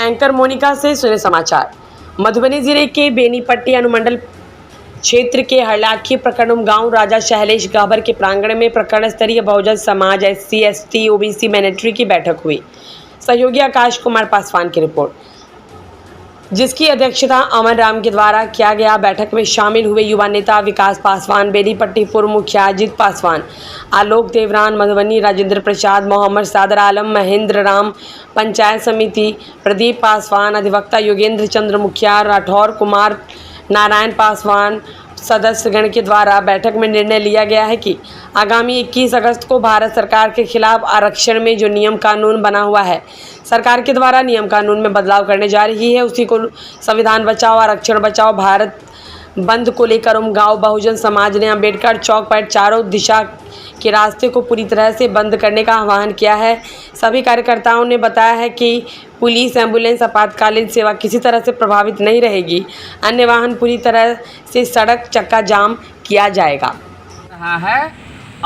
Anchor Monika से सुने समाचार। मधुबनी जिले के बेनीपट्टी अनुमंडल क्षेत्र के हरलाखी प्रखंड गांव राजा शैलेश गाभर के प्रांगण में प्रखंड स्तरीय Bahujan Samaj SC ST OBC mandatory की बैठक हुई। सहयोगी आकाश कुमार पासवान की रिपोर्ट, जिसकी अध्यक्षता अमन राम के द्वारा किया गया। बैठक में शामिल हुए युवा नेता विकास पासवान, बेनीपट्टी पूर्व मुखिया अजीत पासवान, आलोक देवरान, मधुबनी राजेंद्र प्रसाद, मोहम्मद सादर आलम, महेंद्र राम, पंचायत समिति प्रदीप पासवान, अधिवक्ता योगेंद्र चंद्र मुखिया, राठौर कुमार, नारायण पासवान सदस्यगण के द्वारा बैठक में निर्णय लिया गया है कि आगामी 21 अगस्त को भारत सरकार के खिलाफ आरक्षण में जो नियम कानून बना हुआ है, सरकार के द्वारा नियम कानून में बदलाव करने जा रही है, उसी को संविधान बचाओ आरक्षण बचाओ भारत बंद को लेकर गांव बहुजन समाज ने अंबेडकर चौक पर चारों दिशा के रास्ते को पूरी तरह से बंद करने का आह्वान किया है। सभी कार्यकर्ताओं ने बताया है कि पुलिस, एम्बुलेंस, आपातकालीन सेवा किसी तरह से प्रभावित नहीं रहेगी। अन्य वाहन पूरी तरह से सड़क चक्का जाम किया जाएगा रहा है।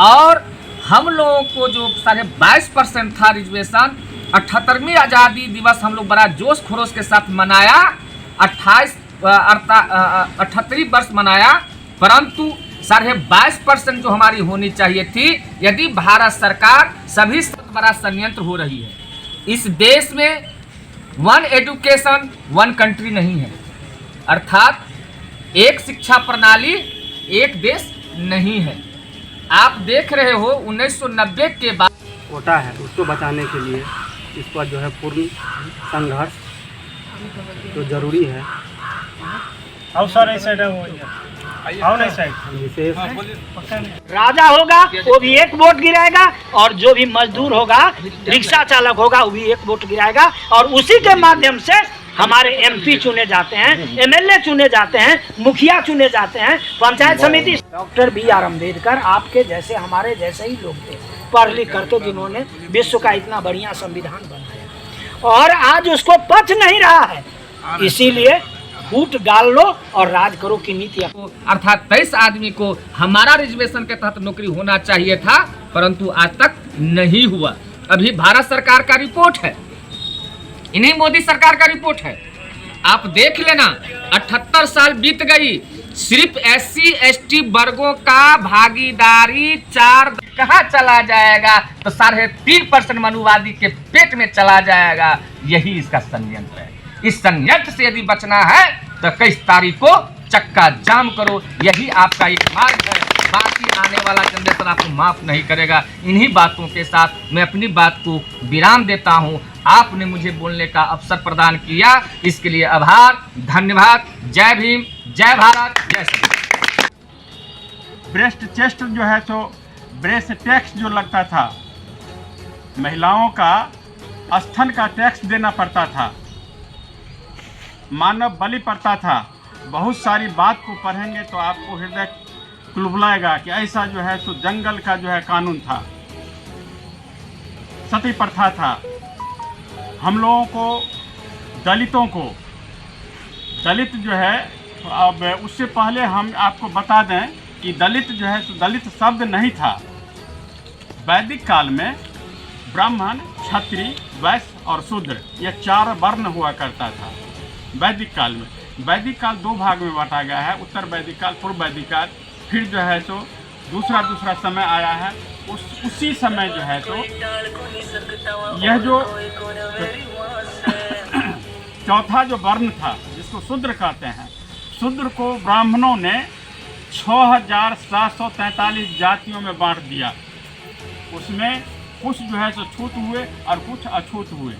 और हम लोगों को जो 22.5% था रिजर्वेशन, 78वीं आज़ादी दिवस हम लोग बड़ा जोश खरोश के साथ मनाया, 78 वर्ष मनाया, परंतु 22.5% जो हमारी होनी चाहिए थी। यदि भारत सरकार सभी बड़ा षड्यंत्र हो रही है। इस देश में वन एजुकेशन वन कंट्री नहीं है, अर्थात एक शिक्षा प्रणाली एक देश नहीं है। आप देख रहे हो 1990 के बाद कोटा है, उसको बचाने के लिए इस पर जो है पूर्ण संघर्ष तो जरूरी है। राजा होगा वो भी एक वोट गिराएगा, और जो भी मजदूर होगा, रिक्शा चालक होगा, वो भी एक वोट गिराएगा, और उसी के माध्यम से हमारे MP चुने जाते हैं, MLA चुने जाते हैं, मुखिया चुने जाते हैं, पंचायत समिति। डॉक्टर BR अम्बेडकर आपके जैसे, हमारे जैसे ही लोग थे, पढ़ लिख करके, जिन्होंने विश्व का इतना बढ़िया संविधान बनाया, और आज उसको पच नहीं रहा है। इसीलिए फूट डाल लो और राज करो की नीति। अर्थात 23 आदमी को हमारा रिजर्वेशन के तहत नौकरी होना चाहिए था, परंतु आज तक नहीं हुआ। अभी भारत सरकार का रिपोर्ट है, इन्हीं मोदी सरकार का रिपोर्ट है, आप देख लेना। 78 साल बीत गई, सिर्फ SC ST वर्गों का भागीदारी 4 कहाँ चला जाएगा, तो 3.5% मनुवादी के पेट में चला जाएगा। यही इसका षड्यंत्र है। इस षड्यंत्र से यदि बचना है तो 21 तारीख को चक्का जाम करो, यही आपका एक मार्ग है। बाकी आने वाला जनरेशन आपको माफ नहीं करेगा। इन्हीं बातों के साथ मैं अपनी बात को विराम देता हूं। आपने मुझे बोलने का अवसर प्रदान किया, इसके लिए आभार, धन्यवाद। जय भीम, जय भारत, जय श्री। ब्रेस्ट चेस्ट जो है तो ब्रेस्ट टैक्स जो लगता था, महिलाओं का स्तन का टैक्स देना पड़ता था, मानव बलि पड़ता था। बहुत सारी बात को पढ़ेंगे तो आपको हृदय कुलबुलाएगा कि ऐसा जो है तो जंगल का जो है कानून था, सती प्रथा था। हम लोगों को, दलितों को, दलित जो है, अब उससे पहले हम आपको बता दें कि दलित जो है तो दलित शब्द नहीं था। वैदिक काल में ब्राह्मण, क्षत्रिय, वैश्य और शूद्र, ये 4 वर्ण हुआ करता था। वैदिक काल में, वैदिक काल 2 भाग में बांटा गया है, उत्तर वैदिक काल, पूर्व वैदिक काल। फिर जो है तो दूसरा समय आया है। उसी समय जो है तो यह जो चौथा जो वर्ण था, जिसको शूद्र कहते हैं, शूद्र को ब्राह्मणों ने 6743 जातियों में बांट दिया। उसमें कुछ जो है तो छूत हुए और कुछ अछूत हुए,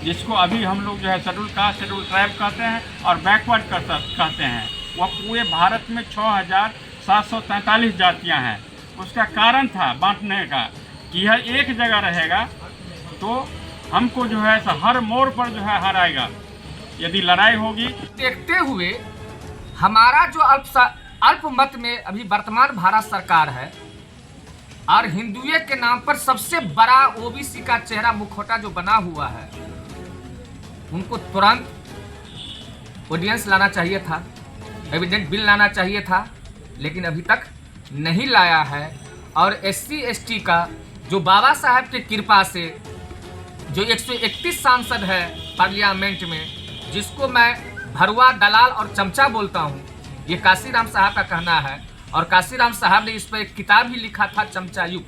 जिसको अभी हम लोग जो है शेड्यूल कास्ट, शेड्यूल ट्राइब कहते हैं और बैकवर्ड कहते हैं। वह पूरे भारत में 6743 जातियां हैं। उसका कारण था बांटने का कि यह एक जगह रहेगा तो हमको जो है हर मोड़ पर जो है हराएगा यदि लड़ाई होगी। देखते हुए हमारा जो अल्पमत में अभी वर्तमान भारत सरकार है, और हिंदुए के नाम पर सबसे बड़ा OBC का चेहरा मुखौटा जो बना हुआ है, उनको तुरंत ऑडियंस लाना चाहिए था, एविडेंट बिल लाना चाहिए था, लेकिन अभी तक नहीं लाया है। और SC ST का जो बाबा साहब की कृपा से जो 131 सांसद है पार्लियामेंट में, जिसको मैं भरुआ, दलाल और चमचा बोलता हूँ, ये काशीराम साहब का कहना है। और काशीराम साहब ने इस पर एक किताब ही लिखा था, चमचा युग।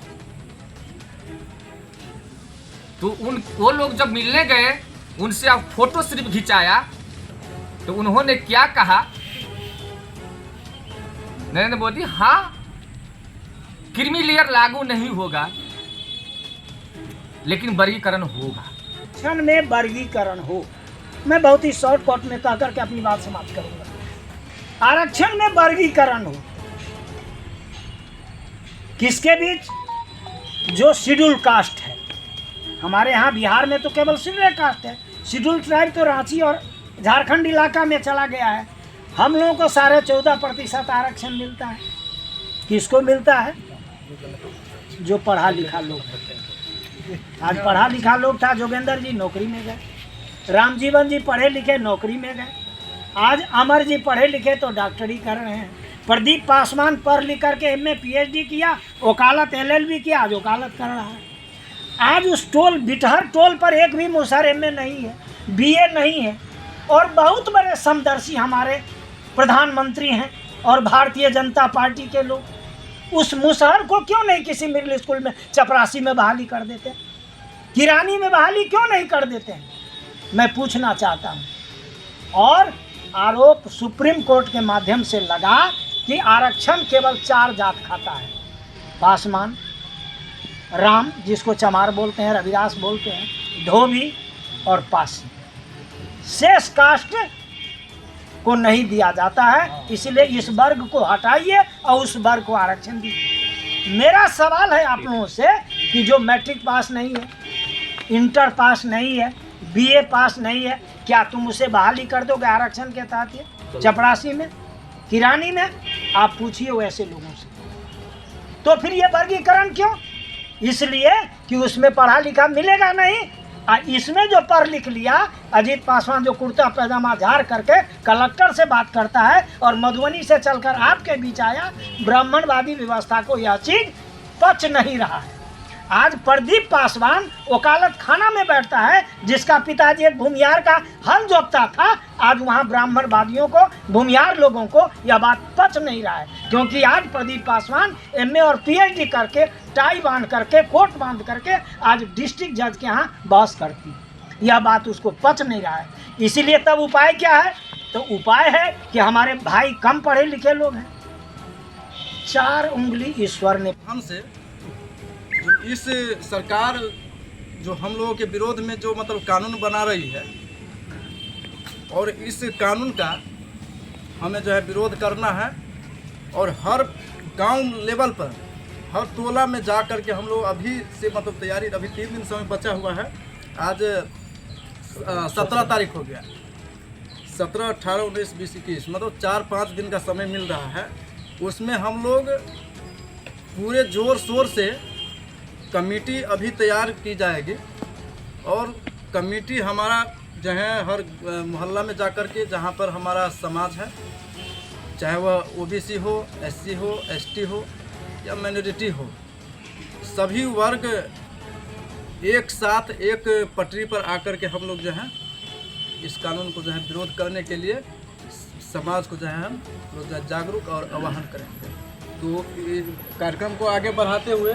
तो वो लोग जब मिलने गए, उनसे अब फोटो सिर्फ खिंचाया, तो उन्होंने क्या कहा, नरेंद्र मोदी, हाँ क्रीमी लेयर लागू नहीं होगा लेकिन वर्गीकरण होगा। आरक्षण में वर्गीकरण हो, मैं बहुत ही शॉर्टकट में कह करके अपनी बात समाप्त करूंगा। आरक्षण में वर्गीकरण हो किसके बीच? जो शेड्यूल कास्ट है। हमारे यहाँ बिहार में तो केवल शेड्यूल कास्ट है, शेड्यूल ट्राइब तो रांची और झारखंड इलाका में चला गया है। हम लोगों को 14.5% आरक्षण मिलता है। किसको मिलता है? जो पढ़ा लिखा लोग है। आज पढ़ा लिखा लोग था, जोगेंद्र जी नौकरी में गए, रामजीवन जी पढ़े लिखे नौकरी में गए, आज अमर जी पढ़े लिखे तो डॉक्टरी कर रहे हैं, प्रदीप पासवान पढ़ लिख करके MA PhD किया, वकालत LLB किया, आज वकालत कर रहा है। आज उस बिटहर टोल पर एक भी मुसहर MA नहीं है, BA नहीं है। और बहुत बड़े समदर्शी हमारे प्रधानमंत्री हैं और भारतीय जनता पार्टी के लोग। उस मुसहर को क्यों नहीं किसी मिडिल स्कूल में चपरासी में बहाली कर देते, किरानी में बहाली क्यों नहीं कर देते हैं, मैं पूछना चाहता हूँ। और आरोप सुप्रीम कोर्ट के माध्यम से लगा कि आरक्षण केवल 4 जात खाता है, पासवान, राम जिसको चमार बोलते हैं, रविदास बोलते हैं, धोबी और पासी। शेष कास्ट को नहीं दिया जाता है, इसलिए इस वर्ग को हटाइए और उस वर्ग को आरक्षण दीजिए। मेरा सवाल है आप लोगों से कि जो मैट्रिक पास नहीं है, इंटर पास नहीं है, BA पास नहीं है, क्या तुम उसे बहाली कर दोगे आरक्षण के तहत? ये चपरासी में, किरानी में, आप पूछिए वैसे लोगों से। तो फिर ये वर्गीकरण क्यों? इसलिए कि उसमें पढ़ा लिखा मिलेगा नहीं। इसमें जो पढ़ लिख लिया, अजीत पासवान जो कुर्ता पैजामा झाड़ करके कलेक्टर से बात करता है और मधुबनी से चलकर आपके बीच आया, ब्राह्मणवादी व्यवस्था को यह चीज पच नहीं रहा है। आज प्रदीप पासवान वकालत खाना में बैठता है, जिसका पिताजी एक भूमिहार का हल जोतता था। आज वहाँ ब्राह्मणवादियों को, भूमिहार लोगों को यह बात पच नहीं रहा है, क्योंकि आज प्रदीप पासवान MA और PhD करके, टाई बांध करके, कोट बांध करके आज डिस्ट्रिक्ट जज के यहाँ बहस करती है। यह बात उसको पच नहीं रहा है। इसीलिए तब उपाय क्या है? तो उपाय है कि हमारे भाई कम पढ़े लिखे लोग हैं, 4 उंगली ईश्वर ने हमसे जो इस सरकार जो हम लोगों के विरोध में जो मतलब कानून बना रही है, और इस कानून का हमें जो है विरोध करना है। और हर गांव लेवल पर, हर टोला में जा कर के हम लोग अभी से मतलब तैयारी, अभी 3 दिन समय बचा हुआ है। आज 17 तारीख हो गया, 17, 18, 19, 20, 21 मतलब 4-5 दिन का समय मिल रहा है। उसमें हम लोग पूरे जोर शोर से कमेटी अभी तैयार की जाएगी, और कमेटी हमारा जो है हर मोहल्ला में जाकर के, जहाँ पर हमारा समाज है, चाहे वह OBC हो, SC हो, ST हो या माइनॉरिटी हो, सभी वर्ग एक साथ एक पटरी पर आकर के हम लोग जो है इस कानून को जो है विरोध करने के लिए समाज को जो है हम लोग जागरूक और आह्वान करेंगे। तो कार्यक्रम को आगे बढ़ाते हुए